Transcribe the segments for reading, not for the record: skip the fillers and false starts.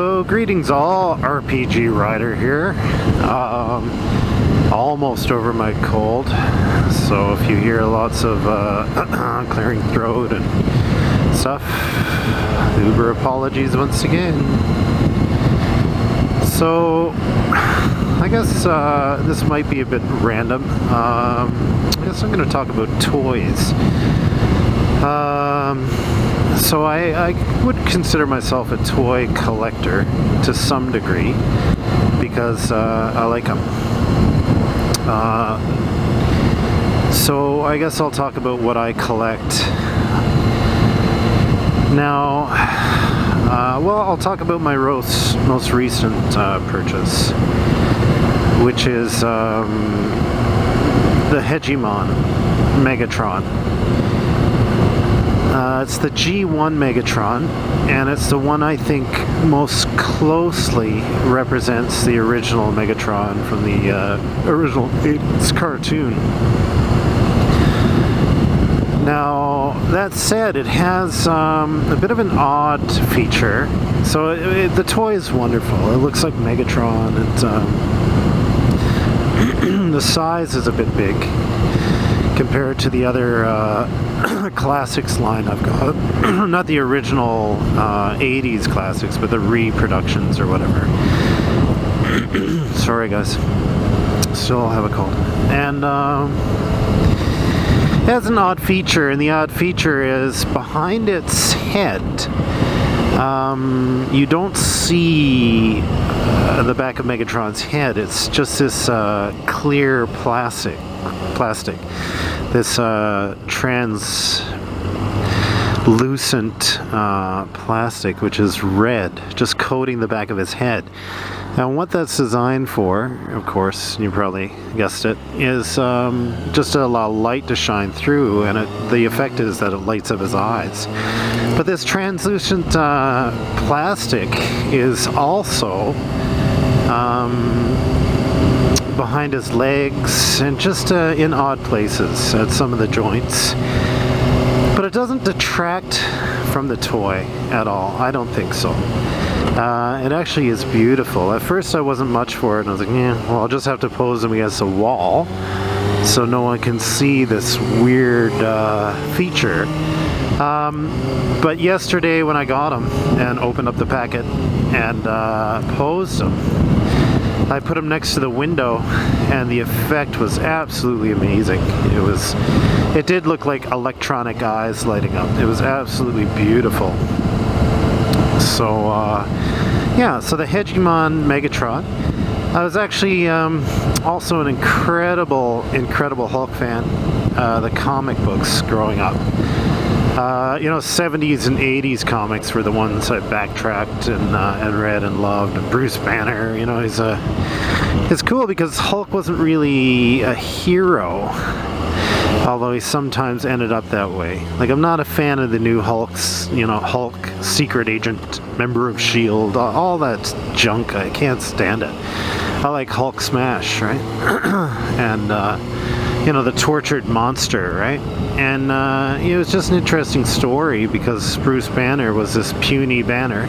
So greetings all, RPG Rider here. Almost over my cold, so if you hear lots of clearing throat and stuff, uber apologies once again. So I guess this might be a bit random. I guess I'm going to talk about toys. So I would consider myself a toy collector to some degree because I like them. So I guess I'll talk about what I collect. Now, well, I'll talk about my most recent purchase, which is the Hegemon Megatron. It's the G1 Megatron, and it's the one I think most closely represents the original Megatron from the original 80s cartoon. Now, that said, it has a bit of an odd feature. So the toy is wonderful. It looks like Megatron. The size is a bit big compared to the other classics line I've got. Not the original 80s classics, but the reproductions or whatever. Sorry guys, still have a cold. And it has an odd feature, and the odd feature is behind its head, you don't see the back of Megatron's head. It's just this clear plastic, this translucent plastic, which is red, just coating the back of his head. And what that's designed for, of course, you probably guessed it, is just to allow light to shine through, and the effect is that it lights up his eyes. But this translucent plastic is also behind his legs and just in odd places at some of the joints. But it doesn't detract from the toy at all. I don't think so. It actually is beautiful. At first I wasn't much for it, and I was like, yeah, well, I'll just have to pose him against a wall so no one can see this weird feature. But yesterday when I got him and opened up the packet and posed him, I put him next to the window, and the effect was absolutely amazing. It did look like electronic eyes lighting up. It was absolutely beautiful. So yeah, so the Hegemon Megatron. I was actually also an incredible Hulk fan. The comic books growing up. You know, 70s and 80s comics were the ones I backtracked and read and loved. And Bruce Banner, you know, it's cool because Hulk wasn't really a hero, although he sometimes ended up that way. Like, I'm not a fan of the new Hulks, you know, Hulk, secret agent, member of S.H.I.E.L.D., all that junk. I can't stand it. I like Hulk Smash, right? And, you know, the tortured monster, right? And it was just an interesting story because Bruce Banner was this puny Banner,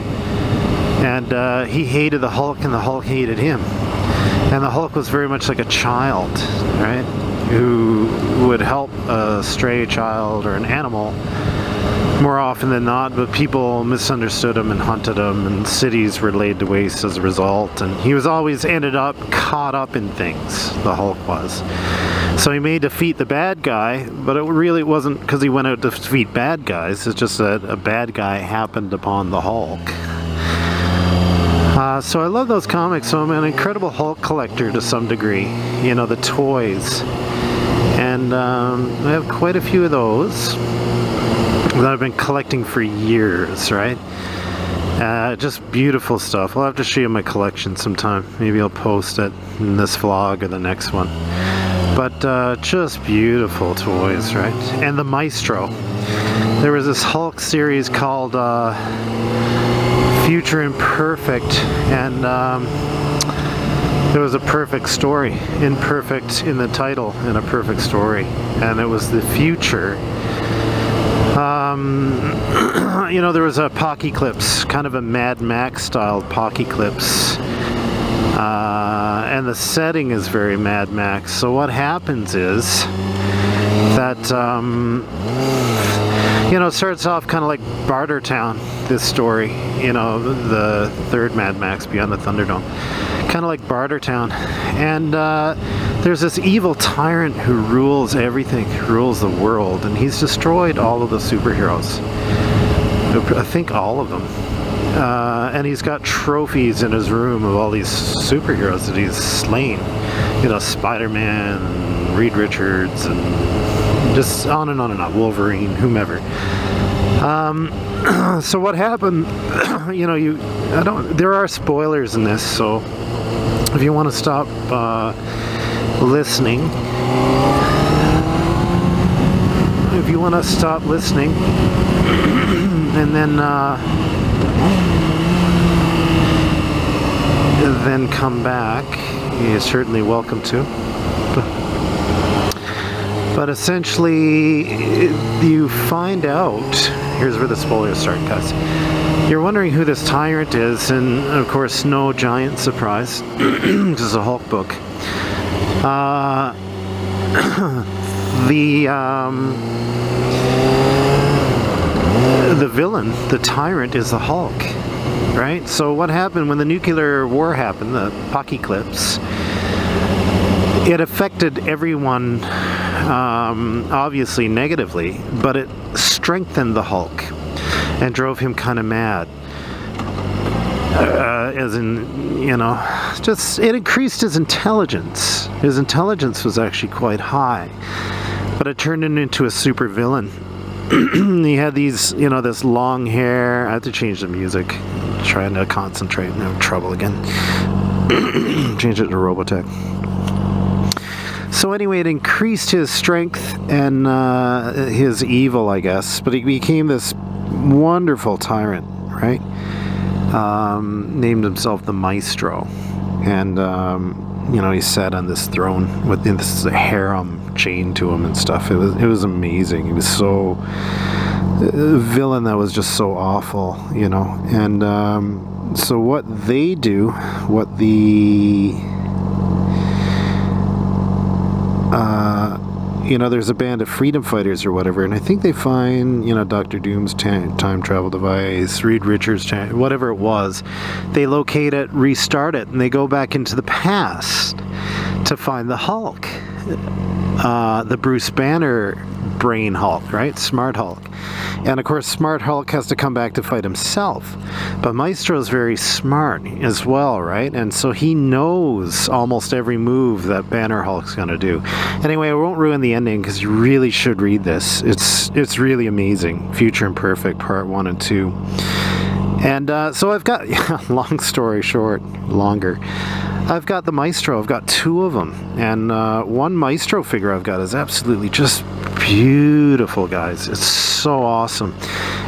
and he hated the Hulk and the Hulk hated him. And the Hulk was very much like a child, right? Who would help a stray child or an animal more often than not, but people misunderstood him and hunted him, and cities were laid to waste as a result. And he was always ended up caught up in things, the Hulk was. So he may defeat the bad guy, but it really wasn't because he went out to defeat bad guys. It's just that a bad guy happened upon the Hulk. So I love those comics, so I'm an incredible Hulk collector to some degree. You know, the toys. And I have quite a few of those that I've been collecting for years, right? Just beautiful stuff. I'll have to show you my collection sometime. Maybe I'll post it in this vlog or the next one. But just beautiful toys, right? And the Maestro. There was this Hulk series called Future Imperfect, and there was a perfect story. Imperfect in the title, and a perfect story. And it was the future You know, there was a Pockeyclips, kind of a Mad Max style Pockeyclips, and the setting is very Mad Max. So what happens is that you know, it starts off kind of like Bartertown, this story, you know, the third Mad Max Beyond the Thunderdome, kind of like Bartertown, and there's this evil tyrant who rules everything, rules the world, and he's destroyed all of the superheroes. I think all of them. And he's got trophies in his room of all these superheroes that he's slain. You know, Spider-Man, Reed Richards, and just on and on and on. Wolverine, whomever. So what happened, you know, there are spoilers in this, so if you want to stop listening, and then come back, you're certainly welcome to. But essentially, you find out, here's where the spoilers start, guys. You're wondering who this tyrant is, and of course, no giant surprise. This is a Hulk book. The villain, the tyrant, is the Hulk, right? So what happened when the nuclear war happened, the Pockeyclips, it affected everyone, obviously negatively, but it strengthened the Hulk and drove him kind of mad. As in, you know, just it increased his intelligence. His intelligence was actually quite high, but it turned him into a super villain. He had these, you know, this long hair. I have to change the music. I'm trying to concentrate and have trouble again. Change it to Robotech. So anyway, it increased his strength and his evil, I guess. But he became this wonderful tyrant, right? Named himself the Maestro. And, you know, he sat on this throne with this harem chained to him and stuff. It was amazing. He was so... a villain that was just so awful, you know. And so what they do, what the... you know, there's a band of freedom fighters or whatever, and I think they find, you know, Dr. Doom's time travel device, Reed Richards, whatever it was. They locate it, restart it, and they go back into the past to find the Hulk. The Bruce Banner brain Hulk, right? Smart Hulk. And of course, Smart Hulk has to come back to fight himself. But Maestro's very smart as well, right? And so he knows almost every move that Banner Hulk's going to do. Anyway, I won't ruin the ending because you really should read this. It's really amazing. Future Imperfect, Part 1 and 2. And so I've got, long story short, longer. I've got the Maestro. I've got two of them. And one Maestro figure I've got is absolutely just beautiful, guys. It's so awesome.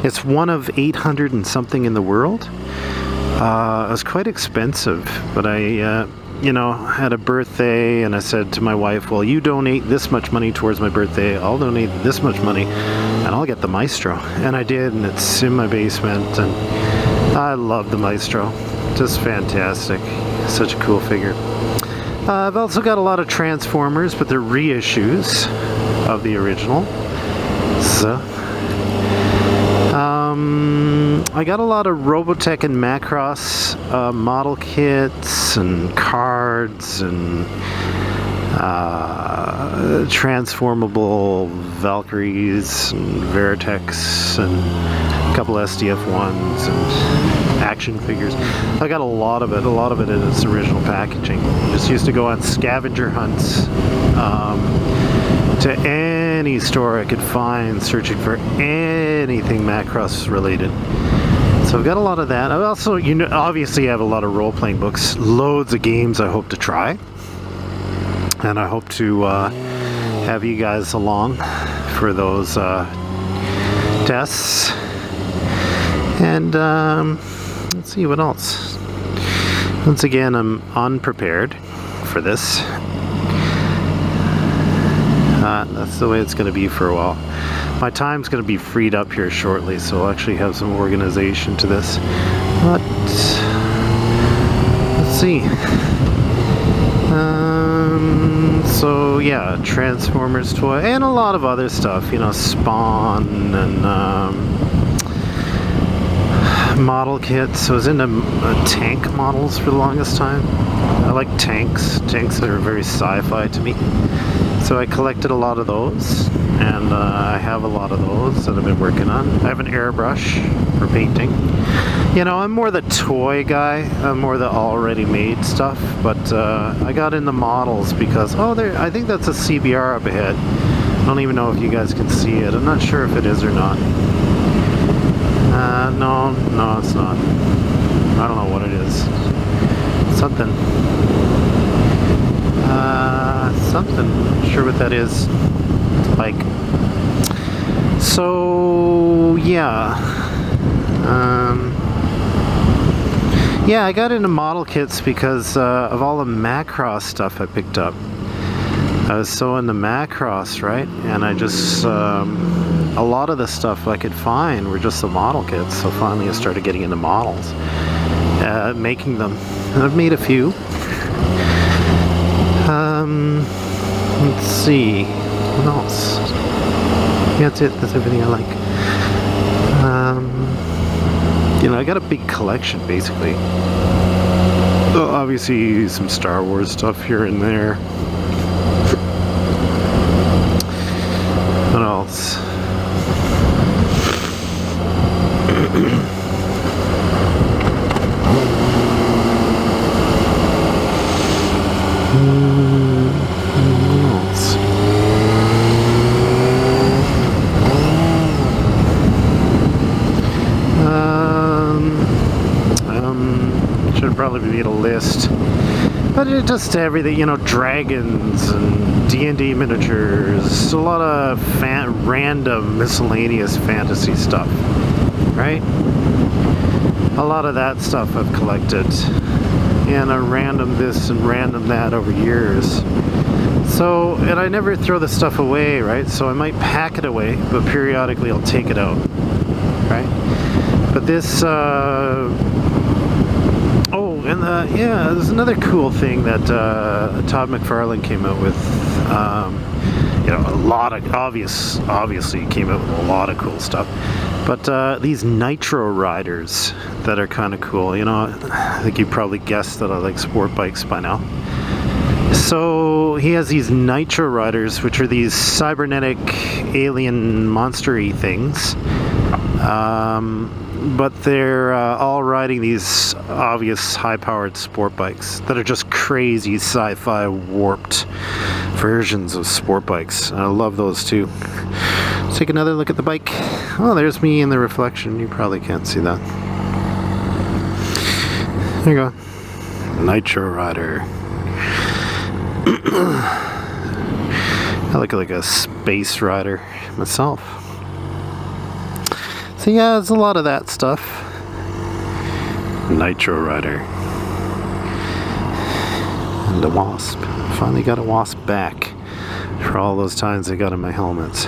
It's one of 800 and something in the world. It was quite expensive, but I, you know, had a birthday, and I said to my wife, well, you donate this much money towards my birthday, I'll donate this much money, and I'll get the Maestro. And I did, and it's in my basement, and I love the Maestro. Just fantastic. Such a cool figure. I've also got a lot of Transformers, but they're reissues of the original. So, I got a lot of Robotech and Macross model kits and cards and transformable Valkyries and Veritex and a couple SDF-1s and action figures. I got a lot of it in its original packaging. Just used to go on scavenger hunts to any store I could find, searching for anything Macross related. So I've got a lot of that. I also, you know, obviously have a lot of role-playing books, loads of games I hope to try, and I hope to have you guys along for those tests. And let's see what else. Once again, I'm unprepared for this. That's the way it's going to be for a while. My time's going to be freed up here shortly, so I'll actually have some organization to this. But let's see. So yeah, Transformers toy and a lot of other stuff. You know, Spawn and model kits. I was into tank models for the longest time. I like tanks. Tanks that are very sci-fi to me. So I collected a lot of those, and I have a lot of those that I've been working on. I have an airbrush for painting. You know, I'm more the toy guy. I'm more the already made stuff, but I got into models because, oh, there, I think that's a CBR up ahead. I don't even know if you guys can see it. I'm not sure if it is or not. No, it's not. I don't know what it is. Something. Something. Not sure what that is. Like. So, yeah. Yeah, I got into model kits because of all the Macross stuff I picked up. I was so into Macross, right? And I just, a lot of the stuff I could find were just the model kits. So finally I started getting into models, making them. And I've made a few. Let's see, what else? Yeah, that's it, that's everything I like. You know, I got a big collection, basically. Oh, obviously some Star Wars stuff here and there. What else? Probably made a list, but it just everything, you know, dragons and D&D miniatures, a lot of random miscellaneous fantasy stuff, right? A lot of that stuff I've collected, and a random this and random that over years. So, and I never throw the stuff away, right? So I might pack it away, but periodically I'll take it out, right? But this, and yeah, there's another cool thing that Todd McFarlane came out with. You know, a lot of obviously came out with a lot of cool stuff. But these Nitro Riders that are kind of cool. You know, I think you probably guessed that I like sport bikes by now. So he has these Nitro Riders, which are these cybernetic alien monster-y things. But they're all riding these obvious high-powered sport bikes that are just crazy sci-fi warped versions of sport bikes. I love those too. Let's take another look at the bike. Oh, there's me in the reflection. You probably can't see that. There you go. Nitro Rider. I look like a space rider myself. So yeah, there's a lot of that stuff. Nitro Rider. And a wasp. Finally got a wasp back for all those times I got in my helmets.